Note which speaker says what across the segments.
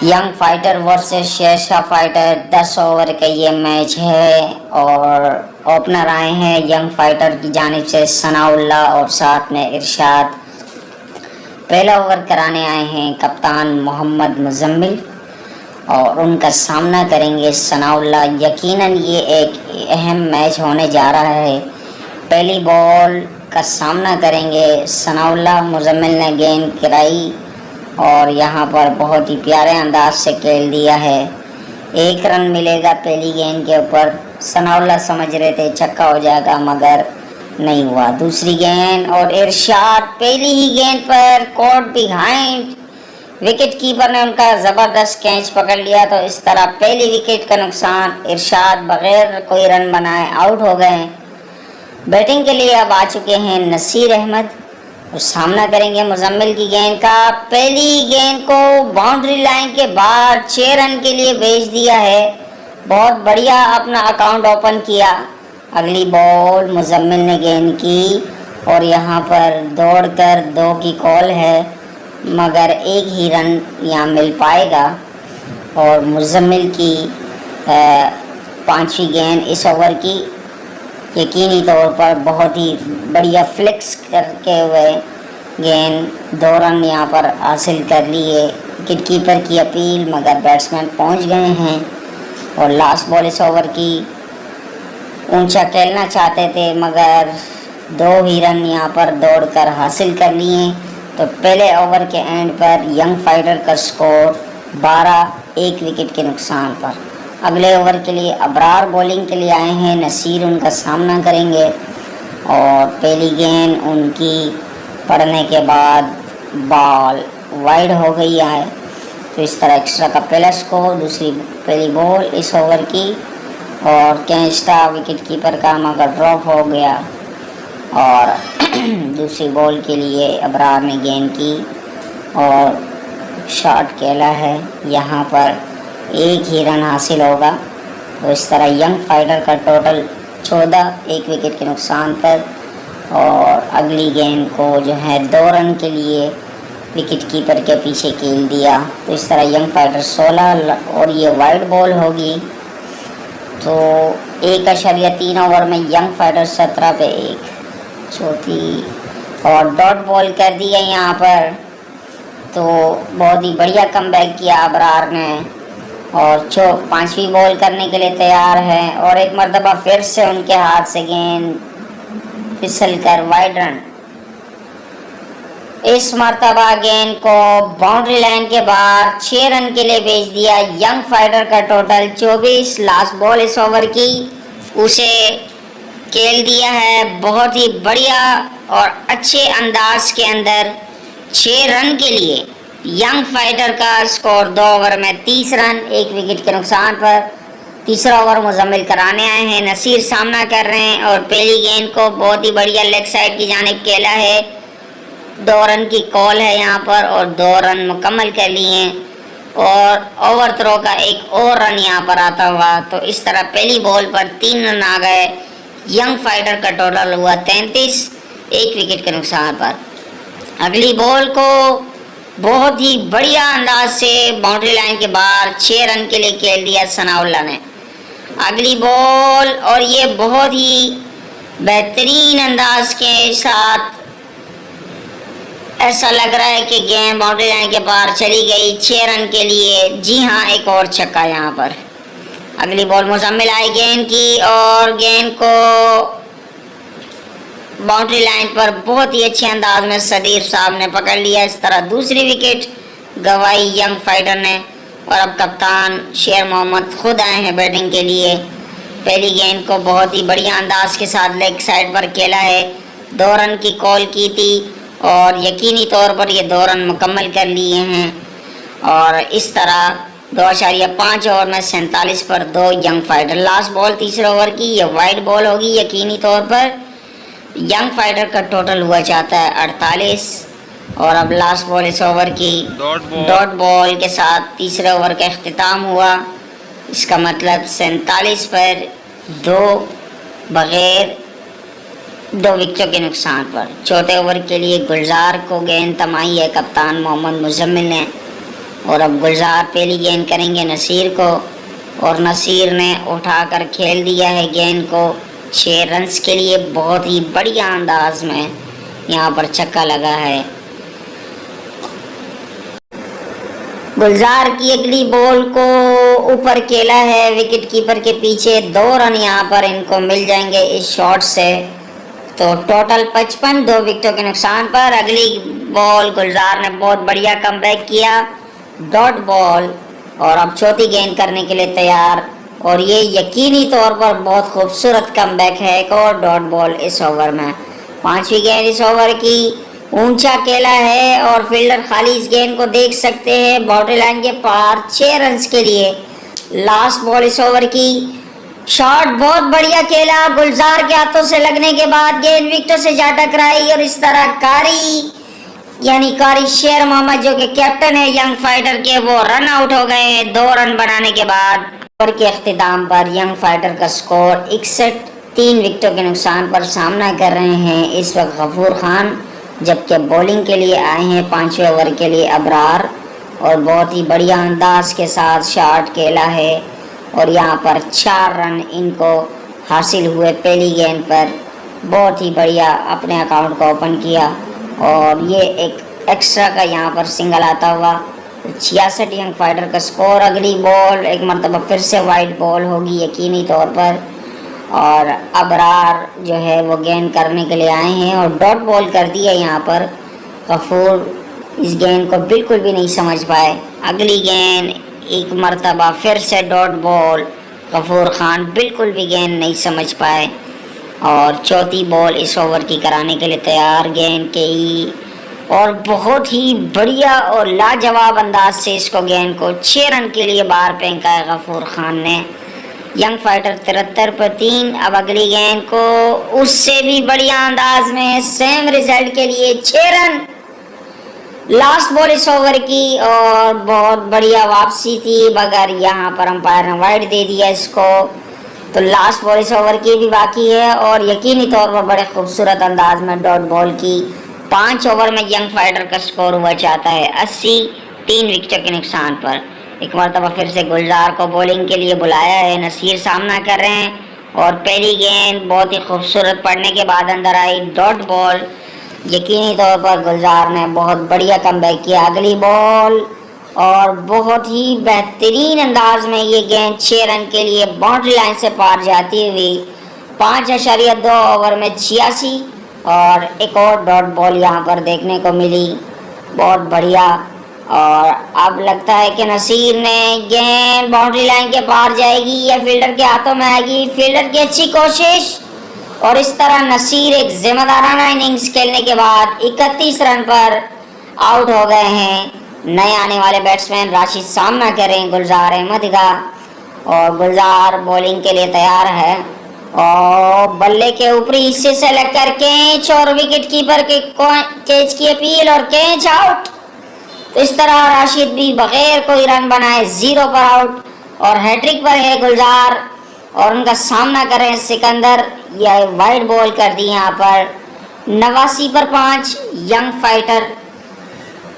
Speaker 1: Young fighter versus Shershah fighter 10 over का ये match है और ओपनर आए हैं यंग फाइटर की जानिब से सनाउल्लाह और साथ में इरशाद। पहला ओवर कराने आए हैं कप्तान मोहम्मद मुजम्मिल और उनका सामना करेंगे सनाउल्लाह। यकीनन ये एक अहम मैच होने जा रहा है। पहली बॉल का सामना करेंगे सनाउल्लाह। मुजम्मिल ने गेंद गिराई और यहाँ पर बहुत ही प्यारे अंदाज से खेल दिया है। 1 रन मिलेगा पहली गेंद के ऊपर। सनाउल्लाह समझ रहे थे छक्का हो जाएगा मगर नहीं हुआ। दूसरी गेंद और इरशाद पहली ही गेंद पर कॉट बिहाइंड। विकेट कीपर ने उनका ज़बरदस्त कैच पकड़ लिया तो इस तरह पहली विकेट का नुकसान। इरशाद बगैर कोई रन बनाए आउट हो गए। बैटिंग के लिए अब आ चुके हैं नसीर अहमद और सामना करेंगे मुजम्मिल की गेंद का। पहली गेंद को बाउंड्री लाइन के बाहर 6 रन के लिए भेज दिया है। बहुत बढ़िया अपना अकाउंट ओपन किया। अगली बॉल मुजम्मिल ने गेंद की और यहाँ पर दौड़कर 2 की कॉल है मगर 1 ही रन यहाँ मिल पाएगा। और मुजम्मिल की 5वीं गेंद इस ओवर की यकीनी तौर पर बहुत ही बढ़िया फ्लिक्स करके हुए गेंद 2 रन यहाँ पर हासिल कर लिए। विकेट कीपर की अपील मगर बैट्समैन पहुँच गए हैं। और लास्ट बॉल इस ओवर की ऊंचा खेलना चाहते थे मगर 2 ही रन यहाँ पर दौड़कर हासिल कर लिए। तो पहले ओवर के एंड पर यंग फाइटर का स्कोर 12-1 विकेट के नुकसान पर। अगले ओवर के लिए अबरार बॉलिंग के लिए आए हैं। नसीर उनका सामना करेंगे और पहली गेंद उनकी पड़ने के बाद बॉल वाइड हो गई है तो इस तरह एक्स्ट्रा का पहला स्कोर। पहली बॉल इस ओवर की और कैच था विकेट कीपर का मगर ड्रॉप हो गया। और दूसरी बॉल के लिए अबरार ने गेंद की और शॉट खेला है। यहाँ पर 1 ही रन हासिल होगा तो इस तरह यंग फाइटर का टोटल 14-1 विकेट के नुकसान पर। और अगली गेंद को जो है 2 रन के लिए विकेट कीपर के पीछे खेल दिया तो इस तरह यंग फाइटर 16 और ये वाइड बॉल होगी तो 1.3 ओवर में यंग फाइटर 17 पे 1 चौथी और डॉट बॉल कर दिया यहाँ पर। तो बहुत ही बढ़िया कमबैक किया अबरार ने और 5वीं बॉल करने के लिए तैयार है। और एक मरतबा फिर से उनके हाथ से गेंद फिसल कर वाइड रन। इस मरतबा गेंद को बाउंड्री लाइन के बाहर 6 रन के लिए भेज दिया। यंग फाइटर का टोटल 24। लास्ट बॉल इस ओवर की उसे खेल दिया है बहुत ही बढ़िया और अच्छे अंदाज के अंदर 6 रन के लिए। यंग फाइटर का स्कोर 2 ओवर में 30 रन 1 विकेट के नुकसान पर। तीसरा ओवर मुजम्मिल कराने आए हैं। नसीर सामना कर रहे हैं और पहली गेंद को बहुत ही बढ़िया लेग साइड की जानिब खेला है। 2 रन की कॉल है यहाँ पर और 2 रन मुकम्मल कर लिए और ओवर थ्रो का एक और रन यहाँ पर आता हुआ तो इस तरह पहली बॉल पर 3 रन आ गए। यंग फाइटर का टोटल हुआ 33 1 विकेट के नुकसान पर। अगली बॉल को बहुत ही बढ़िया अंदाज से बाउंड्री लाइन के बाहर 6 रन के लिए खेल दिया सनाउल्लाह ने। अगली बॉल और ये बहुत ही बेहतरीन अंदाज के साथ ऐसा लग रहा है कि गेंद बाउंड्री लाइन के बाहर चली गई 6 रन के लिए। जी हाँ, एक और छक्का यहाँ पर। अगली बॉल मुजम्मिल आई गेंद की और गेंद को बाउंड्री लाइन पर बहुत ही अच्छे अंदाज में सदीर साहब ने पकड़ लिया। इस तरह दूसरी विकेट गवाई यंग फाइटर ने और अब कप्तान शेर मोहम्मद खुद आए हैं बैटिंग के लिए। पहली गेंद को बहुत ही बढ़िया अंदाज के साथ लेग साइड पर खेला है। 2 रन की कॉल की थी और यकीनी तौर पर ये 2 रन मुकम्मल कर लिए हैं। और इस तरह 2.5 ओवर में 47 पर 2 यंग फाइटर। लास्ट बॉल तीसरे ओवर की ये वाइड बॉल होगी यकीनी तौर पर। यंग फाइटर का टोटल हुआ चाहता है 48 और अब लास्ट बॉल इस ओवर की डॉट बॉल के साथ तीसरे ओवर का अख्तिताम हुआ। इसका मतलब 47 पर 2 बगैर 2 विकेटों के नुकसान पर। चौथे ओवर के लिए गुलजार को गेंद थमाई है कप्तान मोहम्मद मुजम्मिल ने और अब गुलजार पहली गेंद करेंगे नसीर को, और नसीर ने उठाकर खेल दिया है गेंद को 6 रन्स के लिए। बहुत ही बढ़िया अंदाज में यहाँ पर छक्का लगा है। गुलजार की अगली बॉल को ऊपर खेला है विकेट कीपर के पीछे। 2 रन यहाँ पर इनको मिल जाएंगे इस शॉट से। तो टोटल 55, 2 विकेटों के नुकसान पर। अगली बॉल गुलजार ने बहुत बढ़िया कमबैक किया, डॉट बॉल, और अब चौथी गेंद करने के लिए तैयार। और ये यकीनी तौर पर बहुत खूबसूरत कमबैक है। एक और डॉट बॉल इस ओवर में। 5वीं गेंद इस ओवर की, ऊंचा खेला है और फील्डर खाली इस गेंद को देख सकते हैं बाउंड्री लाइन के पार। 6 रन्स के लिए लास्ट बॉल इस ओवर की। शॉट बहुत बढ़िया खेला, गुलजार के हाथों से लगने के बाद गेंद विकेटों से जा टकराई, और इस तरह कारी शेर मोहम्मद जो कि कैप्टन है यंग फाइटर के, वो रन आउट हो गए 2 रन बनाने के बाद। ओवर के अख्तिताम पर यंग फाइटर का स्कोर 61, 3 विकेटों के नुकसान पर सामना कर रहे हैं इस वक्त गफूर खान, जबकि बॉलिंग के लिए आए हैं 5वें ओवर के लिए अबरार। और बहुत ही बढ़िया अंदाज के साथ शॉट खेला है, और यहाँ पर 4 रन इनको हासिल हुए पहली गेंद पर। बहुत ही बढ़िया अपने अकाउंट को ओपन किया, और ये एक एक्स्ट्रा का यहाँ पर सिंगल आता हुआ 66 यंग फाइटर का स्कोर। अगली बॉल एक मरतबा फिर से वाइड बॉल होगी यकीनी तौर पर, और अबरार जो है वो गेंद करने के लिए आए हैं और डॉट बॉल कर दिया यहाँ पर। गफूर इस गेंद को बिल्कुल भी नहीं समझ पाए। अगली गेंद एक मरतबा फिर से डॉट बॉल, गफूर खान बिल्कुल भी गेंद नहीं समझ पाए। और चौथी बॉल इस ओवर की कराने के लिए तैयार गेंद के ही, और बहुत ही बढ़िया और लाजवाब अंदाज से इसको गेंद को 6 रन के लिए बाहर फेंका है गफूर खान ने। यंग फाइटर 73 पर 3। अब अगली गेंद को उससे भी बढ़िया अंदाज में सेम रिजल्ट के लिए 6 रन। लास्ट बॉल इस ओवर की, और बहुत बढ़िया वापसी थी, मगर यहाँ पर अंपायर ने वाइड दे दिया इसको। तो लास्ट बॉल इस ओवर की भी बाकी है, और यकीनी तौर पर बड़े खूबसूरत अंदाज में डॉट बॉल की। 5 ओवर में यंग फाइटर का स्कोर हुआ चाहता है 80, 3 विकेटों के नुकसान पर। एक मरतबा फिर से गुलजार को बॉलिंग के लिए बुलाया है, नसीर सामना कर रहे हैं, और पहली गेंद बहुत ही खूबसूरत पड़ने के बाद अंदर आई डॉट बॉल। यकीनी तौर पर गुलजार ने बहुत बढ़िया कमबैक किया। अगली बॉल, और बहुत ही बेहतरीन अंदाज में ये गेंद 6 रन के लिए बाउंड्री लाइन से पार जाती हुई 5.2 ओवर में 86, और एक और डॉट बॉल यहाँ पर देखने को मिली। बहुत बढ़िया। और अब लगता है कि नसीर ने गेंद बाउंड्री लाइन के पार जाएगी या फील्डर के हाथों में आएगी। फील्डर की अच्छी कोशिश, और इस तरह नसीर एक जिम्मेदाराना इनिंग्स खेलने के बाद 31 रन पर आउट हो गए हैं। नए आने वाले बैट्समैन राशिद सामना करें गुलजार अहमद का, और गुलजार बॉलिंग के लिए तैयार है, और बल्ले के ऊपरी हिस्से से लगकर कैच, और विकेट कीपर के कैच की अपील और कैच आउट। तो इस तरह राशिद भी बगैर कोई रन बनाए 0 पर आउट, और हैट्रिक पर है गुलजार, और उनका सामना कर रहे हैं सिकंदर। यह वाइड बॉल कर दी यहाँ पर 89 पर 5 यंग फाइटर।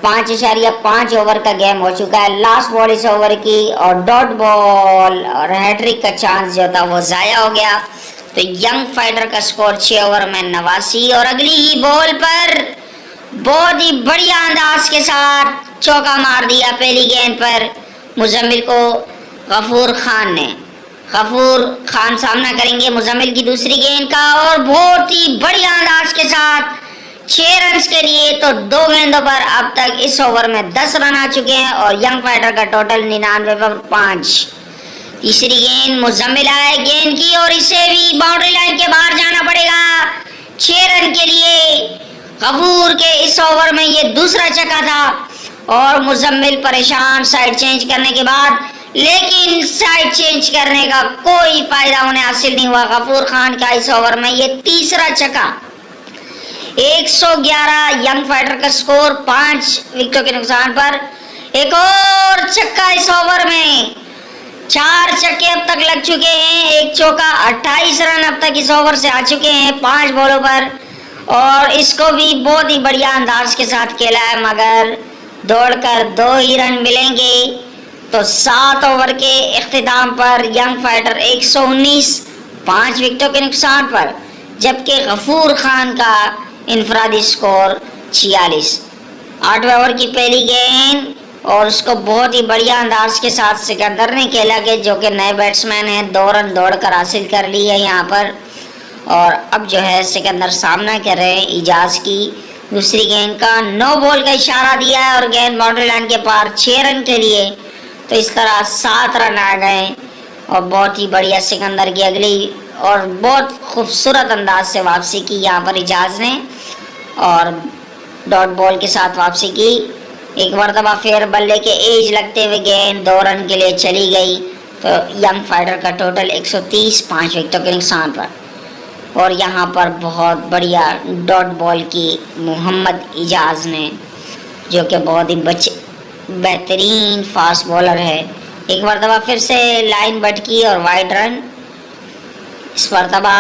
Speaker 1: 5.5 ओवर का गेम हो चुका है। लास्ट बॉल इस ओवर की, और डॉट बॉल, और हैट्रिक का चांस जो था वो ज़ाया हो गया। तो यंग फाइटर का स्कोर 6 ओवर में 89, और अगली ही बॉल पर बहुत ही बढ़िया अंदाज के साथ चौका मार दिया पहली गेंद पर मुजम्मिल को गफूर खान ने। गफूर खान सामना करेंगे मुजम्मिल की दूसरी गेंद का, और बहुत ही बढ़िया अंदाज के साथ 6 रन के लिए। तो 2 गेंदों पर अब तक इस ओवर में 10 रन आ चुके हैं, और यंग फाइटर का टोटल 99 पर 5। तीसरी गेंद मुजम्मिल आए गेंद की, और इसे भी बाउंड्री लाइन के बाहर जाना पड़ेगा 6 रन के लिए। गफूर के इस ओवर में ये दूसरा छक्का था, और मुजम्मिल परेशान साइड चेंज करने के बाद, लेकिन साइड चेंज करने का कोई फायदा उन्हें हासिल नहीं हुआ। गफूर खान का इस ओवर में ये तीसरा छक्का। 111 यंग फाइटर का स्कोर 5 विकेटों के नुकसान पर। एक और छक्का इस ओवर में। 4 छक्के अब तक लग चुके हैं, एक चौका। 28 रन अब तक इस ओवर से आ चुके हैं 5 बॉलों पर, और इसको भी बहुत ही बढ़िया अंदाज के साथ खेला है, मगर दौड़कर 2 ही रन मिलेंगे। तो 7 ओवर के इख्तिताम पर यंग फाइटर 119 5 विकेटों के नुकसान पर, जबकि गफूर खान का इनफरादी स्कोर 46। 8वें ओवर की पहली गेंद और उसको बहुत ही बढ़िया अंदाज के साथ सिकंदर ने खेला कि जो कि नए बैट्समैन हैं, 2 रन दौड़कर हासिल कर ली है यहाँ पर। और अब जो है सिकंदर सामना कर रहे हैं इजाज की। दूसरी गेंद का नो बॉल का इशारा दिया है और गेंद बाउंड्री लाइन के पार 6 रन के लिए। तो इस तरह 7 रन आ गए और बहुत ही बढ़िया सिकंदर की अगली और बहुत खूबसूरत अंदाज से वापसी की यहाँ पर इजाज ने और डॉट बॉल के साथ वापसी की। एक मरतबा फिर बल्ले के एज लगते हुए गेंद 2 रन के लिए चली गई। तो यंग फाइटर का टोटल 130 5 विकेटों के नुकसान पर। और यहाँ पर बहुत बढ़िया डॉट बॉल की मोहम्मद इजाज ने, जो कि बहुत ही बेहतरीन फास्ट बॉलर है, एक मरतबा फिर से लाइन भटकी और वाइड रन। इस मरतबा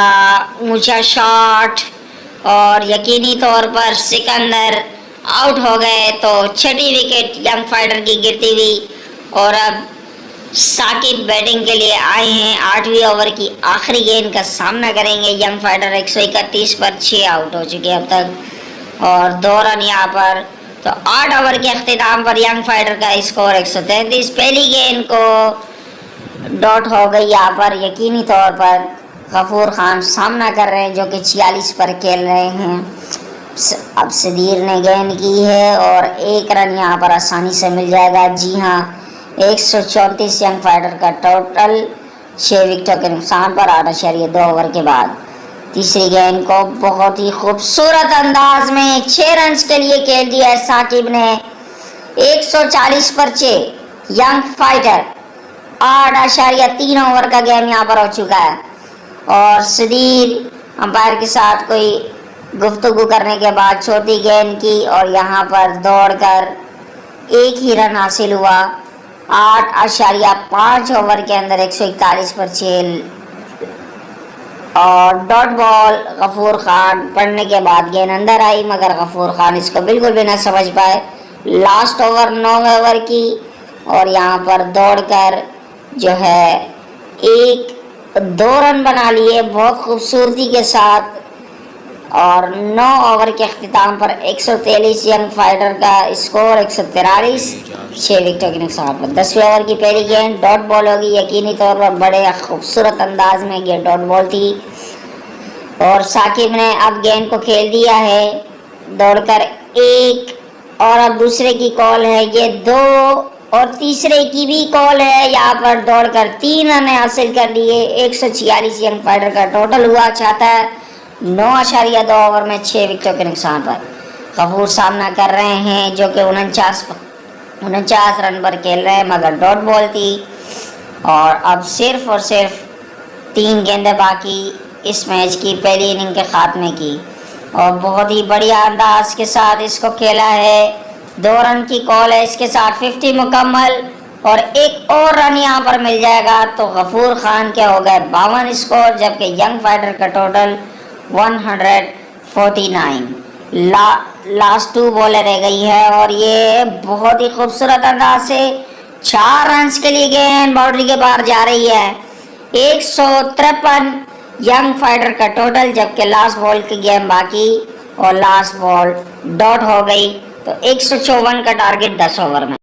Speaker 1: ऊंचा शॉट और यकीनी तौर पर सिकंदर आउट हो गए। तो 6ठी विकेट यंग फाइटर की गिरती हुई और अब साकिब बैटिंग के लिए आए हैं। 8वीं ओवर की आखिरी गेंद का सामना करेंगे यंग फाइटर। 131 पर 6 आउट हो चुके अब तक और 2 रन यहाँ पर। तो 8 ओवर के अख्तिताम पर यंग फाइटर का स्कोर 133। पहली गेंद को डॉट हो गई यहाँ पर यकीनी तौर पर। गफूर खान सामना कर रहे हैं जो कि 46 पर खेल रहे हैं। अब सदीर ने गेंद की है और 1 रन यहाँ पर आसानी से मिल जाएगा। जी हाँ, 134 यंग फाइटर का टोटल 6 विकेटों के नुकसान पर 8.2 ओवर के बाद। तीसरी गेंद को बहुत ही खूबसूरत अंदाज में 6 रन के लिए खेल दिया है साकिब ने। 140 पर 6 यंग फाइटर। 8.3 ओवर का गेम यहाँ पर हो चुका है और सदीर अंपायर के साथ कोई गुफ्तगू करने के बाद चौथी गेंद की और यहाँ पर दौड़कर 1 ही रन हासिल हुआ। 8.5 ओवर के अंदर 141 पर 6 और डॉट बॉल गफूर खान पढ़ने के बाद गेंद अंदर आई, मगर गफूर खान इसको बिल्कुल भी ना समझ पाए। लास्ट ओवर 9वें ओवर की और यहाँ पर दौड़कर जो है 2 रन बना लिए बहुत खूबसूरती के साथ। और 9 ओवर के अख्तिताम पर 143 यंग फाइटर का स्कोर 143 6 विकेटों के नुकसान पर। 10वें ओवर की पहली गेंद डॉट बॉल होगी यकीनी तौर पर। बड़े खूबसूरत अंदाज में ये डॉट बॉल थी और साकिब ने अब गेंद को खेल दिया है दौड़कर 1 और अब दूसरे की कॉल है ये 2 और तीसरे की भी कॉल है। यहाँ पर दौड़कर 3 रन हासिल कर लिए। 146 यंग फाइटर का टोटल हुआ। चाहता है 9.2 ओवर में 6 विकेटों के नुकसान पर। गफूर सामना कर रहे हैं जो कि 49 रन पर खेल रहे हैं, मगर डॉट बॉल थी और अब सिर्फ और सिर्फ 3 गेंदें बाकी इस मैच की पहली इनिंग के खात्मे की और बहुत ही बढ़िया अंदाज के साथ इसको खेला है। 2 रन की कॉल है, इसके साथ 50 मुकम्मल और 1 और रन यहाँ पर मिल जाएगा तो गफूर खान के हो गए 52 स्कोर, जबकि यंग फाइटर का टोटल 149। लास्ट 2 बॉलें रह गई है और ये बहुत ही खूबसूरत अंदाज से 4 रन के लिए गेंद बाउंड्री के बाहर जा रही है। 153 यंग फाइटर का टोटल, जबकि लास्ट बॉल की गेम बाकी और लास्ट बॉल डॉट हो गई। तो 154 का टारगेट 10 ओवर में।